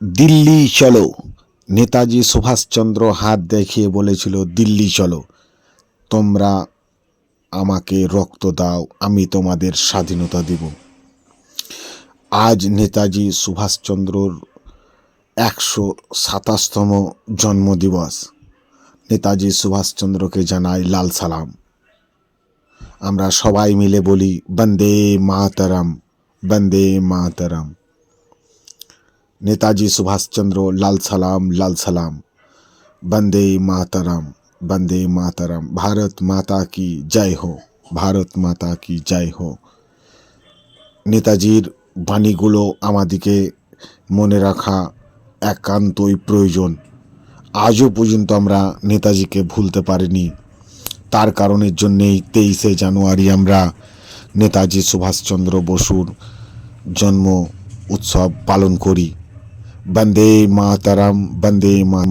দিল্লি চলো। নেতাজি সুভাষচন্দ্র হাত দেখিয়ে বলেছিল, দিল্লি চলো, তোমরা আমাকে রক্ত দাও, আমি তোমাদের স্বাধীনতা দেব। আজ নেতাজি সুভাষচন্দ্রর 127তম জন্মদিবস। নেতাজি সুভাষচন্দ্রকে জানাই লাল সালাম। আমরা সবাই মিলে বলি, বন্দে মাতরম, বন্দে মাতরম। নেতাজি সুভাষচন্দ্র, লাল সালাম, লাল সালাম। বন্দে মাতরম, বন্দে মাতরম। ভারত মাতা কি জয় হো, ভারত মাতা কি জয় হো। নেতাজির বাণীগুলো আমাদেরকে মনে রাখা একান্তই প্রয়োজন। আজও পর্যন্ত আমরা নেতাজিকে ভুলতে পারিনি। তার কারণের জন্যেই 23শে জানুয়ারি আমরা নেতাজি সুভাষচন্দ্র বসুর জন্ম উৎসব পালন করি। বন্দে মাতরম, বন্দে মা।